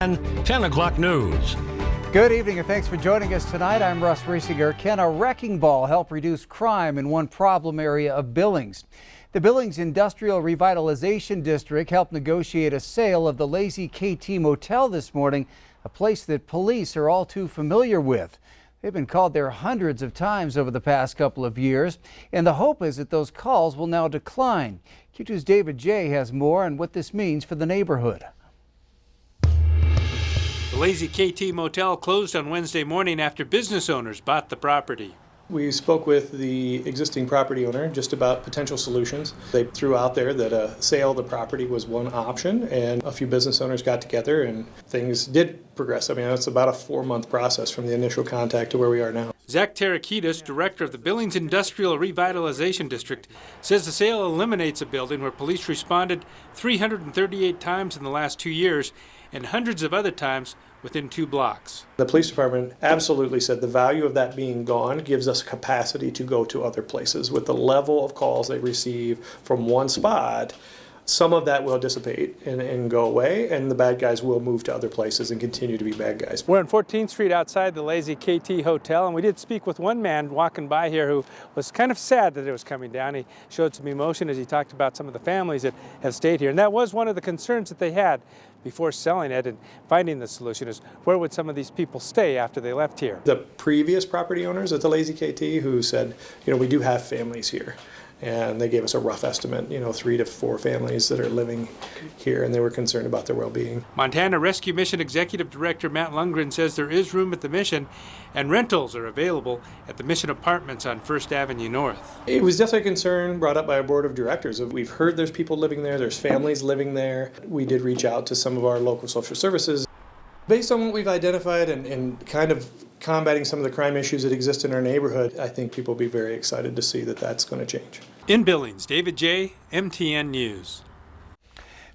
And 10 o'clock news. Good evening and thanks for joining us tonight. I'm Russ Riesinger. Can a wrecking ball help reduce crime in one problem area of Billings? The Billings Industrial Revitalization District helped negotiate a sale of the Lazy KT Motel this morning, a place that police are all too familiar with. They've been called there hundreds of times over the past couple of years, and the hope is that those calls will now decline. Q2's David J. has more on what this means for the neighborhood. The Lazy KT Motel closed on Wednesday morning after business owners bought the property. We spoke with the existing property owner just about potential solutions. They threw out there that a sale of the property was one option, and a few business owners got together and things did progress. I mean, it's about a 4-month process from the initial contact to where we are now. Zach Tarakitis, director of the Billings Industrial Revitalization District, says the sale eliminates a building where police responded 338 times in the last 2 years and hundreds of other times within 2 blocks. The police department absolutely said the value of that being gone gives us capacity to go to other places. With the level of calls they receive from one spot, some of that will dissipate and go away, and the bad guys will move to other places and continue to be bad guys. We're on 14th Street outside the Lazy KT Hotel, and we did speak with one man walking by here who was kind of sad that it was coming down. He showed some emotion as he talked about some of the families that have stayed here, and that was one of the concerns that they had before selling it and finding the solution is where would some of these people stay after they left here? The previous property owners at the Lazy KT who said, we do have families here. And they gave us a rough estimate, 3 to 4 families that are living here, and they were concerned about their well-being. Montana Rescue Mission Executive Director Matt Lundgren says there is room at the Mission, and rentals are available at the Mission Apartments on 1st Avenue North. It was definitely a concern brought up by our board of directors. We've heard there's people living there, there's families living there. We did reach out to some of our local social services. Based on what we've identified and kind of combating some of the crime issues that exist in our neighborhood, I think people will be very excited to see that that's going to change. In Billings, David J., MTN News.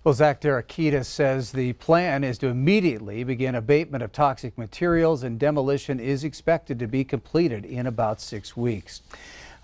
Well, Zach Tarakitis says the plan is to immediately begin abatement of toxic materials, and demolition is expected to be completed in about 6 weeks.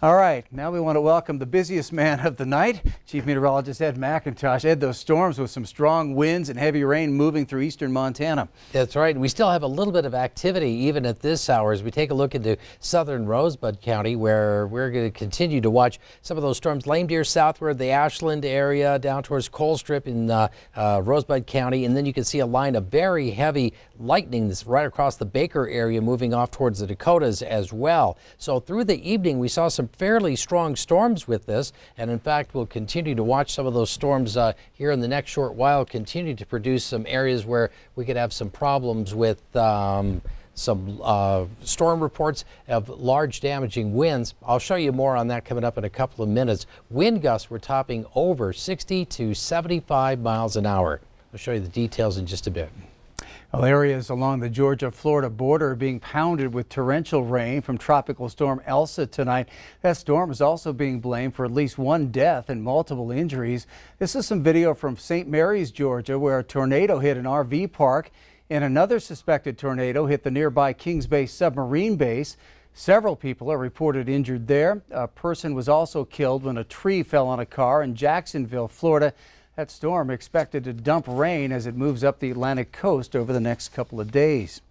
All right, now we want to welcome the busiest man of the night, Chief Meteorologist Ed McIntosh. Ed, those storms with some strong winds and heavy rain moving through eastern Montana. That's right. We still have a little bit of activity even at this hour as we take a look into southern Rosebud County, where we're going to continue to watch some of those storms. Lame Deer southward, the Ashland area, down towards Colstrip in Rosebud County. And then you can see a line of very heavy lightning that's right across the Baker area moving off towards the Dakotas as well. So through the evening, we saw some fairly strong storms with this, and in fact we'll continue to watch some of those storms here in the next short while continue to produce some areas where we could have some problems with some storm reports of large damaging winds. I'll show you more on that coming up in a couple of minutes. Wind gusts were topping over 60 to 75 miles an hour. I'll show you the details in just a bit. Well, areas along the Georgia-Florida border are being pounded with torrential rain from Tropical Storm Elsa tonight. That storm is also being blamed for at least 1 death and multiple injuries. This is some video from St. Mary's, Georgia, where a tornado hit an RV park and another suspected tornado hit the nearby Kings Bay submarine base. Several people are reported injured there. A person was also killed when a tree fell on a car in Jacksonville, Florida. That storm expected to dump rain as it moves up the Atlantic coast over the next couple of days.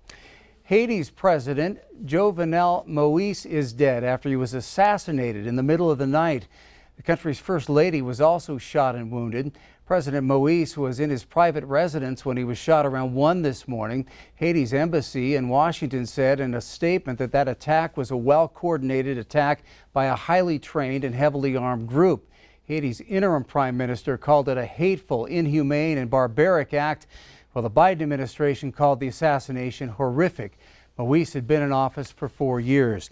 Haiti's president, Jovenel Moïse, is dead after he was assassinated in the middle of the night. The country's first lady was also shot and wounded. President Moïse was in his private residence when he was shot around 1 this morning. Haiti's embassy in Washington said in a statement that that attack was a well-coordinated attack by a highly trained and heavily armed group. Haiti's interim prime minister called it a hateful, inhumane, and barbaric act, while the Biden administration called the assassination horrific. Moïse had been in office for 4 years.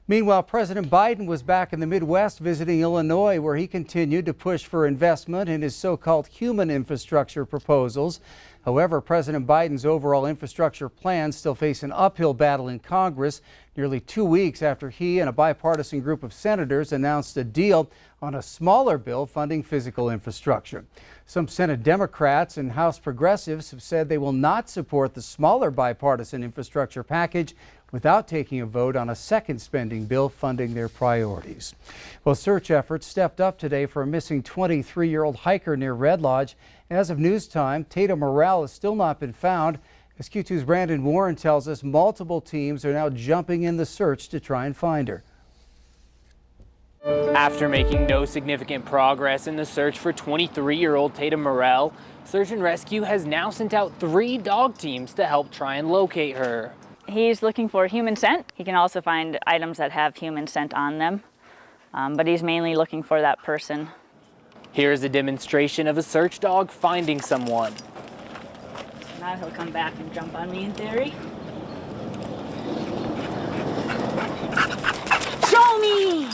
Meanwhile, President Biden was back in the Midwest visiting Illinois, where he continued to push for investment in his so-called human infrastructure proposals. However, President Biden's overall infrastructure plans still face an uphill battle in Congress, nearly 2 weeks after he and a bipartisan group of senators announced a deal on a smaller bill funding physical infrastructure. Some Senate Democrats and House progressives have said they will not support the smaller bipartisan infrastructure package without taking a vote on a second spending bill funding their priorities. Well, search efforts stepped up today for a missing 23-year-old hiker near Red Lodge. As of news time, Tatum Morale has still not been found. As Q2's Brandon Warren tells us, multiple teams are now jumping in the search to try and find her. After making no significant progress in the search for 23-year-old Tatum Morale, Search and Rescue has now sent out 3 dog teams to help try and locate her. He's looking for human scent. He can also find items that have human scent on them, but he's mainly looking for that person. Here's a demonstration of a search dog finding someone. Now he'll come back and jump on me in theory. Show me!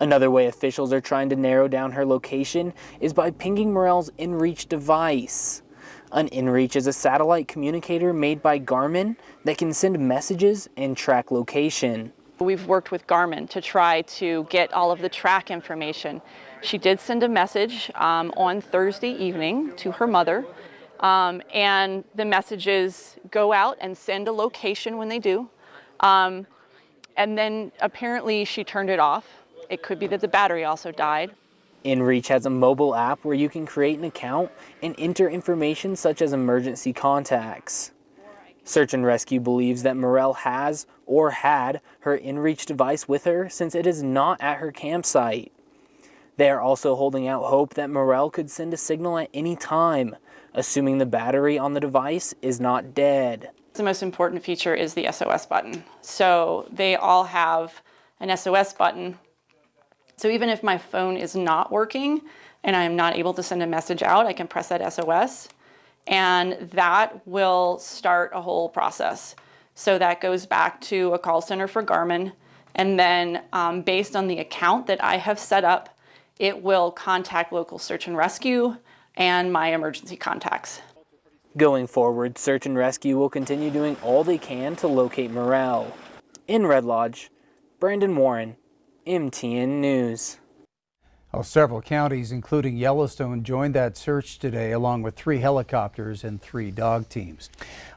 Another way officials are trying to narrow down her location is by pinging Morale's InReach device. An InReach is a satellite communicator made by Garmin that can send messages and track location. We've worked with Garmin to try to get all of the track information. She did send a message on Thursday evening to her mother, and the messages go out and send a location when they do. And then apparently she turned it off. It could be that the battery also died. InReach has a mobile app where you can create an account and enter information such as emergency contacts. Search and Rescue believes that Morale has or had her InReach device with her since it is not at her campsite. They are also holding out hope that Morale could send a signal at any time, assuming the battery on the device is not dead. The most important feature is the SOS button. So they all have an SOS button. So even if my phone is not working and I'm not able to send a message out, I can press that SOS and that will start a whole process. So that goes back to a call center for Garmin, and then based on the account that I have set up, it will contact local search and rescue and my emergency contacts. Going forward, Search and Rescue will continue doing all they can to locate Morale. In Red Lodge, Brandon Warren, MTN News. Well, several counties, including Yellowstone, joined that search today, along with 3 helicopters and 3 dog teams.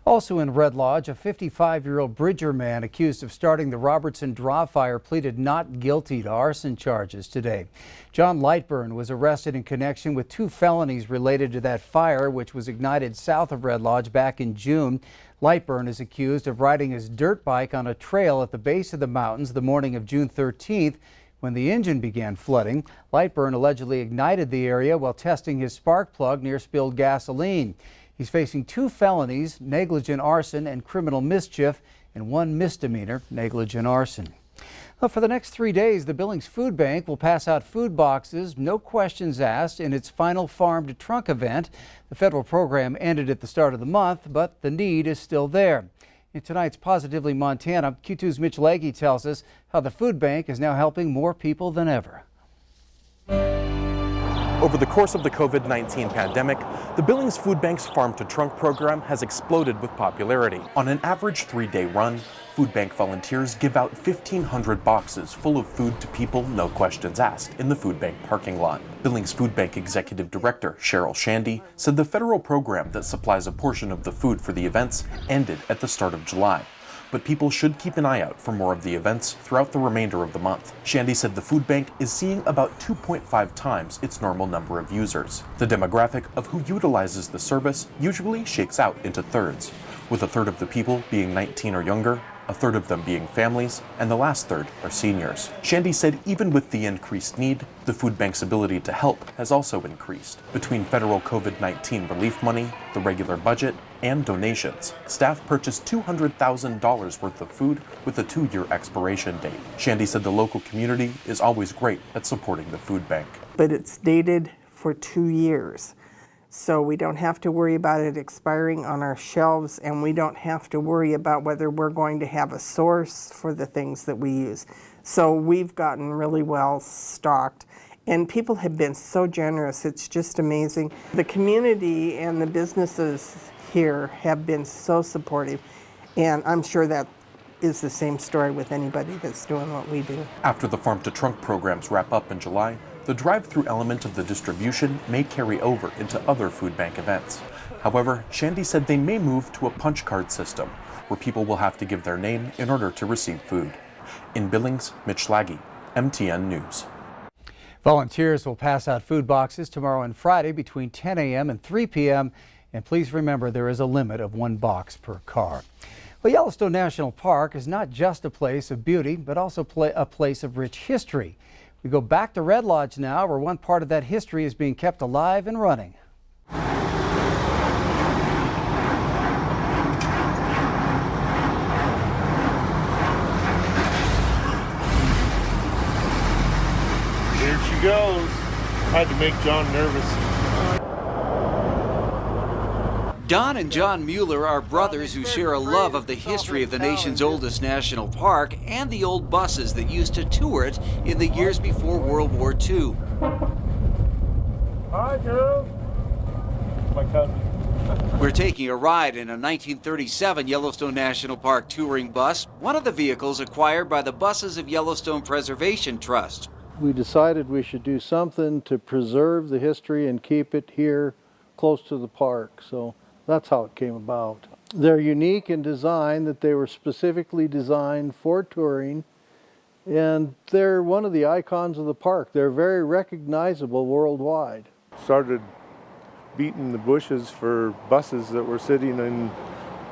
Also in Red Lodge, a 55-year-old Bridger man accused of starting the Robertson Draw Fire pleaded not guilty to arson charges today. John Lightburn was arrested in connection with 2 felonies related to that fire, which was ignited south of Red Lodge back in June. Lightburn is accused of riding his dirt bike on a trail at the base of the mountains the morning of June 13th. When the engine began flooding, Lightburn allegedly ignited the area while testing his spark plug near spilled gasoline. He's facing 2 felonies, negligent arson and criminal mischief, and 1 misdemeanor, negligent arson. Well, for the next 3 days, the Billings Food Bank will pass out food boxes, no questions asked, in its final Farm to Trunk event. The federal program ended at the start of the month, but the need is still there. In tonight's Positively Montana, Q2's Mitch Legge tells us how the food bank is now helping more people than ever. Over the course of the COVID-19 pandemic, the Billings Food Bank's Farm to Trunk program has exploded with popularity. On an average 3-day run, food bank volunteers give out 1,500 boxes full of food to people, no questions asked, in the food bank parking lot. Billings Food Bank Executive Director Cheryl Shandy said the federal program that supplies a portion of the food for the events ended at the start of July. But people should keep an eye out for more of the events throughout the remainder of the month. Shandy said the food bank is seeing about 2.5 times its normal number of users. The demographic of who utilizes the service usually shakes out into thirds, with a third of the people being 19 or younger, a third of them being families, and the last third are seniors. Shandy said even with the increased need, the food bank's ability to help has also increased. Between federal COVID-19 relief money, the regular budget, and donations, staff purchased $200,000 worth of food with a 2-year expiration date. Shandy said the local community is always great at supporting the food bank. But it's dated for 2 years. So we don't have to worry about it expiring on our shelves, and we don't have to worry about whether we're going to have a source for the things that we use. So we've gotten really well stocked, and people have been so generous. It's just amazing. The community and the businesses here have been so supportive, and I'm sure that is the same story with anybody that's doing what we do. After the Farm to Trunk programs wrap up in July, the drive-through element of the distribution may carry over into other food bank events. However, Shandy said they may move to a punch card system, where people will have to give their name in order to receive food. In Billings, Mitch Legge, MTN News. Volunteers will pass out food boxes tomorrow and Friday between 10 a.m. and 3 p.m. And please remember there is a limit of 1 box per car. Well, Yellowstone National Park is not just a place of beauty, but also a place of rich history. We go back to Red Lodge now, where one part of that history is being kept alive and running. Here she goes. Had to make John nervous. Don and John Mueller are brothers who share a love of the history of the nation's oldest national park and the old buses that used to tour it in the years before World War II. Hi, Joe. My cousin. We're taking a ride in a 1937 Yellowstone National Park touring bus, one of the vehicles acquired by the Buses of Yellowstone Preservation Trust. We decided we should do something to preserve the history and keep it here close to the park. So that's how it came about. They're unique in design, that they were specifically designed for touring, and they're one of the icons of the park. They're very recognizable worldwide. Started beating the bushes for buses that were sitting in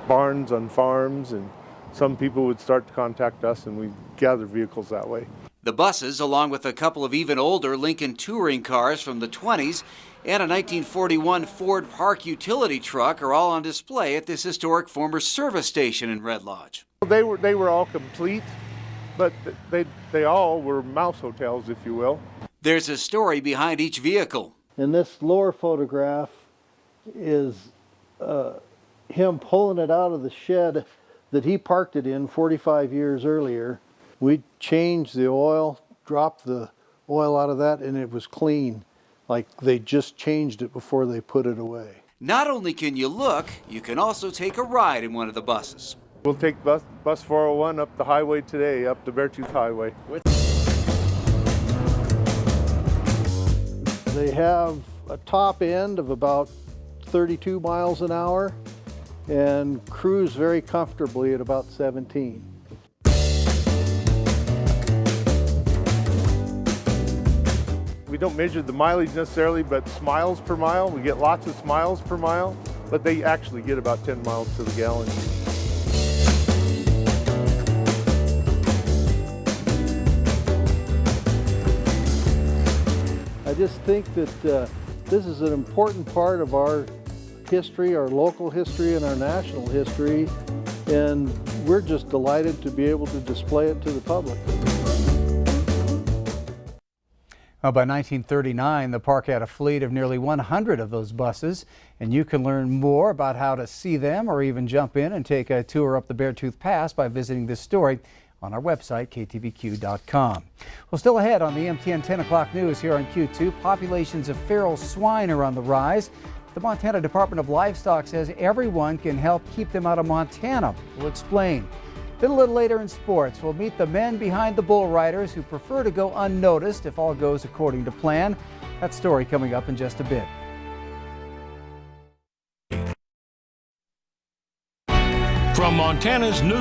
barns on farms, and some people would start to contact us and we'd gather vehicles that way. The buses, along with a couple of even older Lincoln touring cars from the 20s and a 1941 Ford Park utility truck, are all on display at this historic former service station in Red Lodge. They were all complete, but they all were mouse hotels, if you will. There's a story behind each vehicle. And this lower photograph is him pulling it out of the shed that he parked it in 45 years earlier. We changed the oil, dropped the oil out of that, and it was clean. Like they just changed it before they put it away. Not only can you look, you can also take a ride in one of the buses. We'll take bus 401 up the highway today, up the Beartooth Highway. They have a top end of about 32 miles an hour and cruise very comfortably at about 17. We don't measure the mileage necessarily, but smiles per mile. We get lots of smiles per mile, but they actually get about 10 miles to the gallon. I just think that this is an important part of our history, our local history and our national history, and we're just delighted to be able to display it to the public. Well, by 1939, the park had a fleet of nearly 100 of those buses, and you can learn more about how to see them or even jump in and take a tour up the Beartooth Pass by visiting this story on our website, ktvq.com. Well, still ahead on the MTN 10 o'clock news here on Q2, populations of feral swine are on the rise. The Montana Department of Livestock says everyone can help keep them out of Montana. We'll explain. Then a little later in sports, we'll meet the men behind the bull riders who prefer to go unnoticed if all goes according to plan. That story coming up in just a bit. From Montana's news.